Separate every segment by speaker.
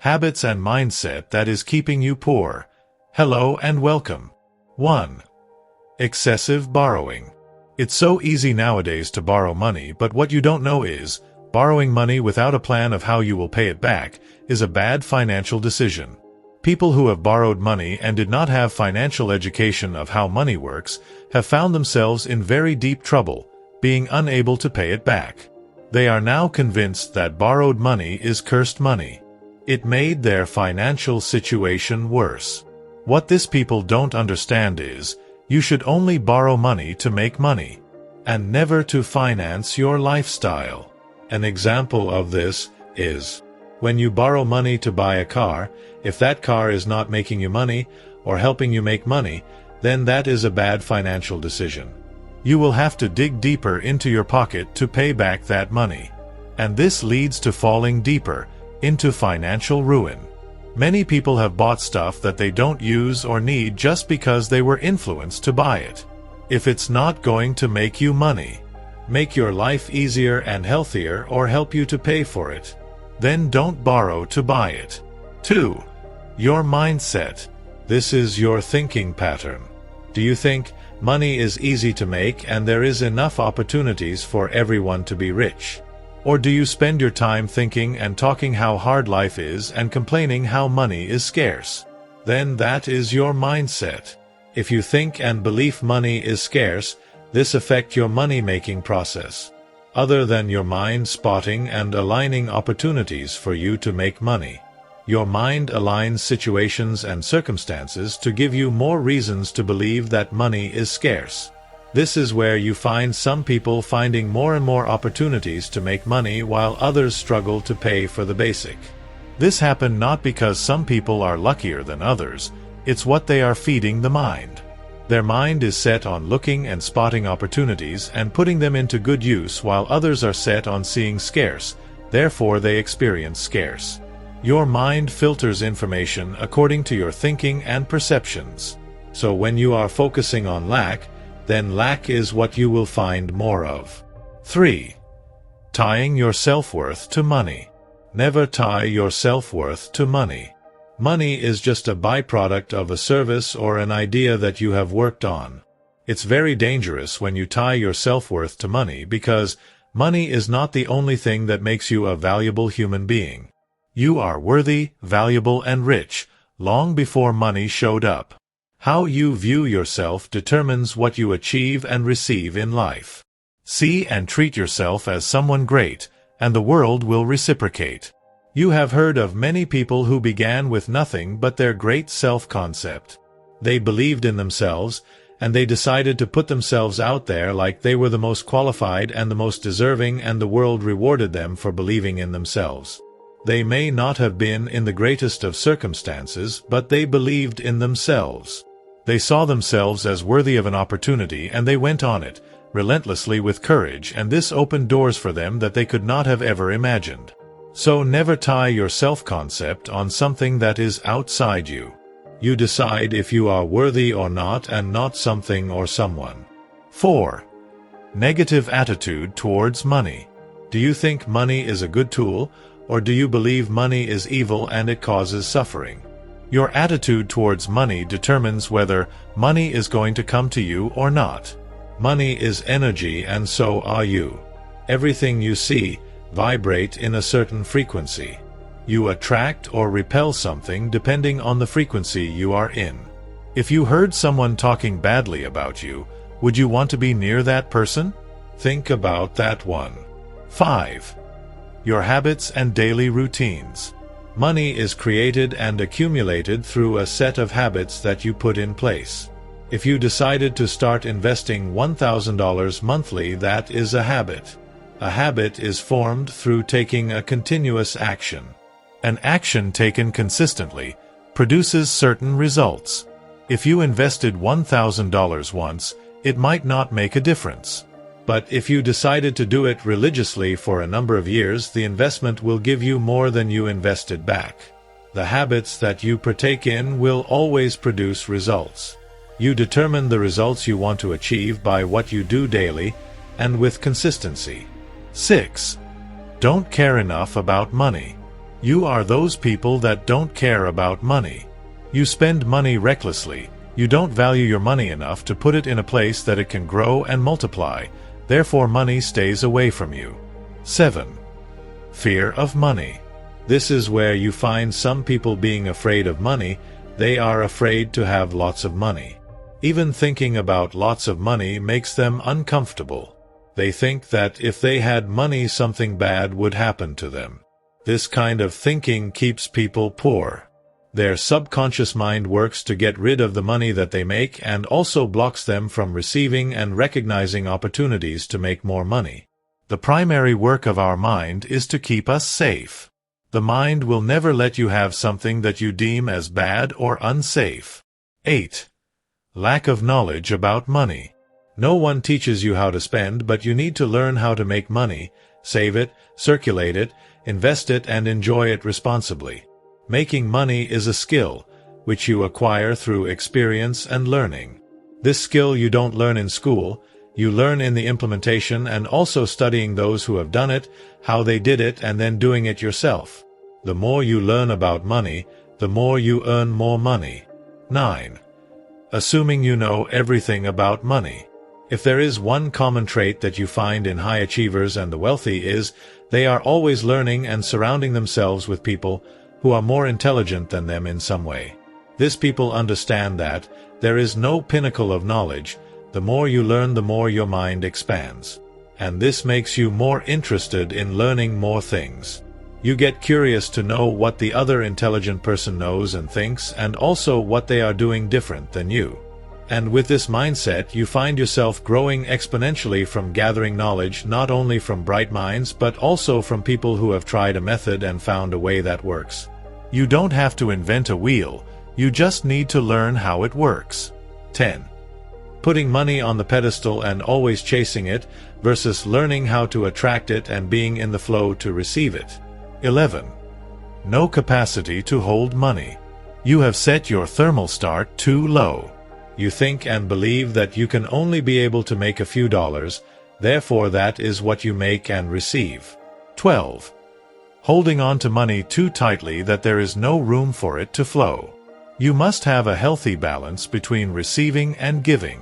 Speaker 1: Habits and mindset that is keeping you poor. Hello and welcome. 1. Excessive borrowing. It's so easy nowadays to borrow money, but what you don't know is, borrowing money without a plan of how you will pay it back is a bad financial decision. People who have borrowed money and did not have financial education of how money works have found themselves in very deep trouble, being unable to pay it back. They are now convinced that borrowed money is cursed money. It made their financial situation worse. What these people don't understand is, you should only borrow money to make money, and never to finance your lifestyle. An example of this is, when you borrow money to buy a car, if that car is not making you money or helping you make money, then that is a bad financial decision. You will have to dig deeper into your pocket to pay back that money. And this leads to falling deeper into financial ruin. Many people have bought stuff that they don't use or need just because they were influenced to buy it. If it's not going to make you money, make your life easier and healthier, or help you to pay for it, then don't borrow to buy it. 2. Your mindset. This is your thinking pattern. Do you think money is easy to make and there is enough opportunities for everyone to be rich? Or do you spend your time thinking and talking how hard life is and complaining how money is scarce? Then that is your mindset. If you think and believe money is scarce, this affects your money-making process. Other than your mind spotting and aligning opportunities for you to make money, your mind aligns situations and circumstances to give you more reasons to believe that money is scarce. This is where you find some people finding more and more opportunities to make money while others struggle to pay for the basic. This happened not because some people are luckier than others, it's what they are feeding the mind. Their mind is set on looking and spotting opportunities and putting them into good use, while others are set on seeing scarce, therefore they experience scarce. Your mind filters information according to your thinking and perceptions. So when you are focusing on lack, then lack is what you will find more of. 3. Tying your self-worth to money. Never tie your self-worth to money. Money is just a byproduct of a service or an idea that you have worked on. It's very dangerous when you tie your self-worth to money, because money is not the only thing that makes you a valuable human being. You are worthy, valuable, and rich long before money showed up. How you view yourself determines what you achieve and receive in life. See and treat yourself as someone great, and the world will reciprocate. You have heard of many people who began with nothing but their great self-concept. They believed in themselves, and they decided to put themselves out there like they were the most qualified and the most deserving, and the world rewarded them for believing in themselves. They may not have been in the greatest of circumstances, but they believed in themselves. They saw themselves as worthy of an opportunity, and they went on it, relentlessly with courage, and this opened doors for them that they could not have ever imagined. So never tie your self-concept on something that is outside you. You decide if you are worthy or not, and not something or someone. 4. Negative attitude towards money. Do you think money is a good tool, or do you believe money is evil and it causes suffering? Your attitude towards money determines whether money is going to come to you or not. Money is energy, and so are you. Everything you see vibrate in a certain frequency. You attract or repel something depending on the frequency you are in. If you heard someone talking badly about you, would you want to be near that person? Think about that one. 5. Your habits and daily routines. Money is created and accumulated through a set of habits that you put in place. If you decided to start investing $1,000 monthly, that is a habit. A habit is formed through taking a continuous action. An action taken consistently produces certain results. If you invested $1,000 once, it might not make a difference. But if you decided to do it religiously for a number of years, the investment will give you more than you invested back. The habits that you partake in will always produce results. You determine the results you want to achieve by what you do daily and with consistency. 6. Don't care enough about money. You are those people that don't care about money. You spend money recklessly. You don't value your money enough to put it in a place that it can grow and multiply. Therefore, money stays away from you. 7. Fear of money. This is where you find some people being afraid of money. They are afraid to have lots of money. Even thinking about lots of money makes them uncomfortable. They think that if they had money, something bad would happen to them. This kind of thinking keeps people poor. Their subconscious mind works to get rid of the money that they make and also blocks them from receiving and recognizing opportunities to make more money. The primary work of our mind is to keep us safe. The mind will never let you have something that you deem as bad or unsafe. 8. Lack of knowledge about money. No one teaches you how to spend, but you need to learn how to make money, save it, circulate it, invest it, and enjoy it responsibly. Making money is a skill, which you acquire through experience and learning. This skill you don't learn in school, you learn in the implementation and also studying those who have done it, how they did it, and then doing it yourself. The more you learn about money, the more you earn more money. 9. Assuming you know everything about money. If there is one common trait that you find in high achievers and the wealthy is, they are always learning and surrounding themselves with people who are more intelligent than them in some way. These people understand that there is no pinnacle of knowledge. The more you learn, the more your mind expands. And this makes you more interested in learning more things. You get curious to know what the other intelligent person knows and thinks, and also what they are doing different than you. And with this mindset, you find yourself growing exponentially from gathering knowledge not only from bright minds but also from people who have tried a method and found a way that works. You don't have to invent a wheel, you just need to learn how it works. 10. Putting money on the pedestal and always chasing it versus learning how to attract it and being in the flow to receive it. 11. No capacity to hold money. You have set your thermostat too low. You think and believe that you can only be able to make a few dollars, therefore that is what you make and receive. 12. Holding on to money too tightly that there is no room for it to flow. You must have a healthy balance between receiving and giving.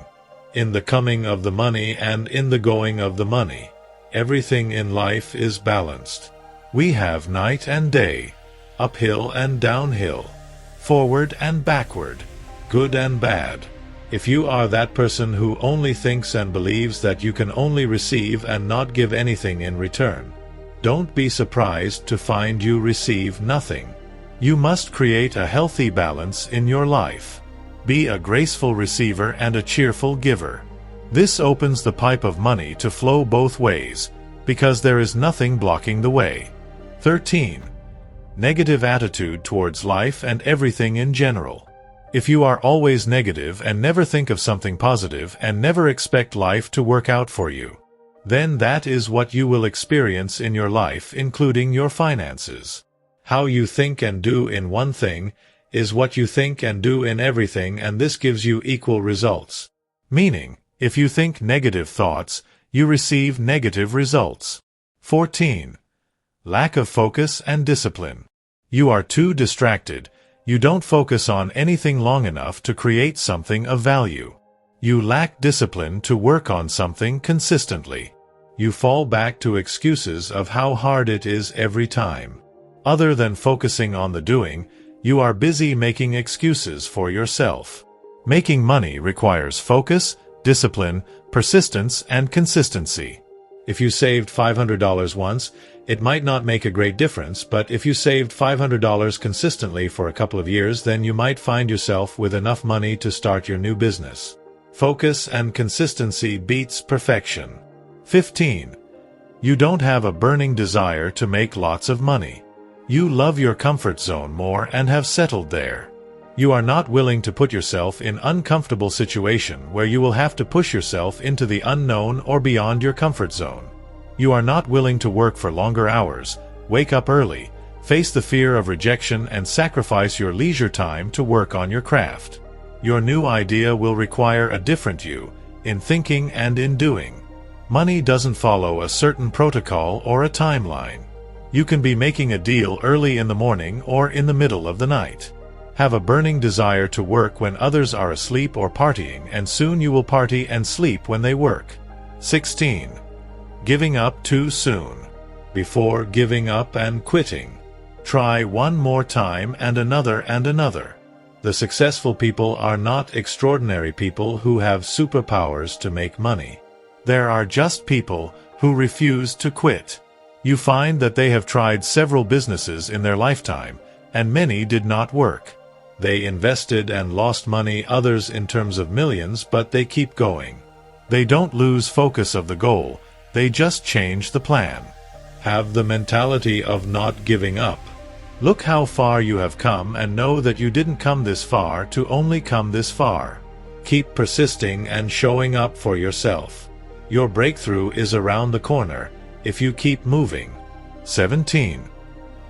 Speaker 1: In the coming of the money and in the going of the money. Everything in life is balanced. We have night and day, uphill and downhill, forward and backward, good and bad. If you are that person who only thinks and believes that you can only receive and not give anything in return, don't be surprised to find you receive nothing. You must create a healthy balance in your life. Be a graceful receiver and a cheerful giver. This opens the pipe of money to flow both ways, because there is nothing blocking the way. 13. Negative attitude towards life and everything in general. If you are always negative and never think of something positive and never expect life to work out for you, then that is what you will experience in your life, including your finances. How you think and do in one thing is what you think and do in everything, and this gives you equal results. Meaning, if you think negative thoughts, you receive negative results. 14. Lack of focus and discipline. You are too distracted. You don't focus on anything long enough to create something of value. You lack discipline to work on something consistently. You fall back to excuses of how hard it is every time. Other than focusing on the doing, you are busy making excuses for yourself. Making money requires focus, discipline, persistence, and consistency. If you saved $500 once, it might not make a great difference, but if you saved $500 consistently for a couple of years, then you might find yourself with enough money to start your new business. Focus and consistency beats perfection. 15. You don't have a burning desire to make lots of money. You love your comfort zone more and have settled there. You are not willing to put yourself in uncomfortable situation where you will have to push yourself into the unknown or beyond your comfort zone. You are not willing to work for longer hours, wake up early, face the fear of rejection, and sacrifice your leisure time to work on your craft. Your new idea will require a different you, in thinking and in doing. Money doesn't follow a certain protocol or a timeline. You can be making a deal early in the morning or in the middle of the night. Have a burning desire to work when others are asleep or partying, and soon you will party and sleep when they work. 16. Giving up too soon. Before giving up and quitting, try one more time and another and another. The successful people are not extraordinary people who have superpowers to make money. There are just people who refuse to quit. You find that they have tried several businesses in their lifetime, and many did not work. They invested and lost money, others in terms of millions, but they keep going. They don't lose focus of the goal, they just change the plan. Have the mentality of not giving up. Look how far you have come and know that you didn't come this far to only come this far. Keep persisting and showing up for yourself. Your breakthrough is around the corner if you keep moving. 17.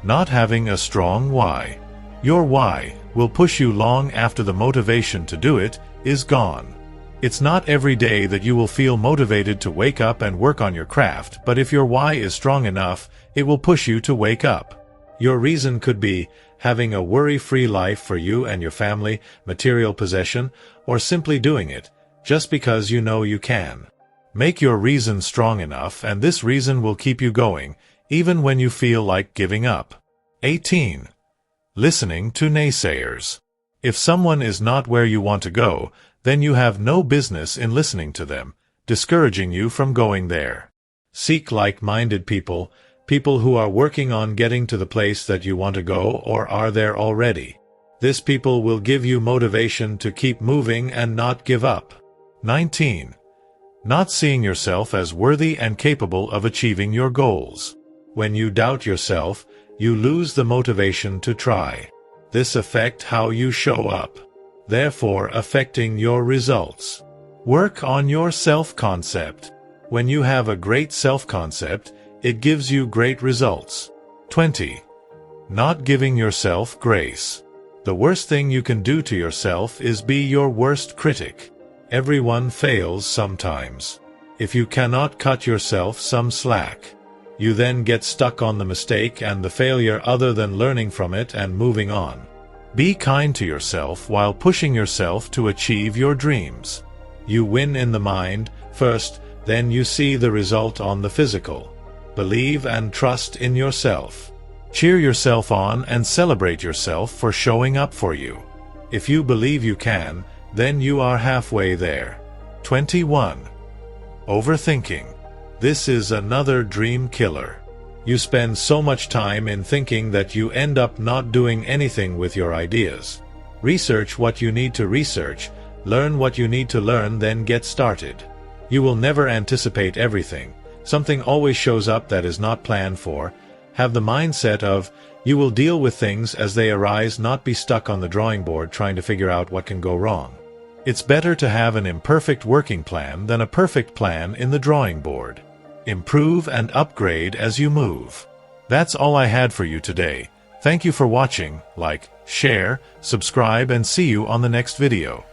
Speaker 1: Not having a strong why. Your why will push you long after the motivation to do it is gone. It's not every day that you will feel motivated to wake up and work on your craft, but if your why is strong enough, it will push you to wake up. Your reason could be having a worry-free life for you and your family, material possession, or simply doing it, just because you know you can. Make your reason strong enough, and this reason will keep you going, even when you feel like giving up. 18. Listening to naysayers. If someone is not where you want to go, then you have no business in listening to them, discouraging you from going there. Seek like-minded people, people who are working on getting to the place that you want to go or are there already. This people will give you motivation to keep moving and not give up. 19. Not seeing yourself as worthy and capable of achieving your goals. When you doubt yourself, you lose the motivation to try. This affects how you show up, therefore affecting your results. Work on your self-concept. When you have a great self-concept, it gives you great results. 20. Not giving yourself grace. The worst thing you can do to yourself is be your worst critic. Everyone fails sometimes. If you cannot cut yourself some slack, you then get stuck on the mistake and the failure other than learning from it and moving on. Be kind to yourself while pushing yourself to achieve your dreams. You win in the mind first, then you see the result on the physical. Believe and trust in yourself. Cheer yourself on and celebrate yourself for showing up for you. If you believe you can, then you are halfway there. 21. Overthinking. This is another dream killer. You spend so much time in thinking that you end up not doing anything with your ideas. Research what you need to research, learn what you need to learn, then get started. You will never anticipate everything. Something always shows up that is not planned for. Have the mindset of, you will deal with things as they arise, not be stuck on the drawing board trying to figure out what can go wrong. It's better to have an imperfect working plan than a perfect plan in the drawing board. Improve and upgrade as you move. That's all I had for you today. Thank you for watching. Like, share, subscribe, and see you on the next video.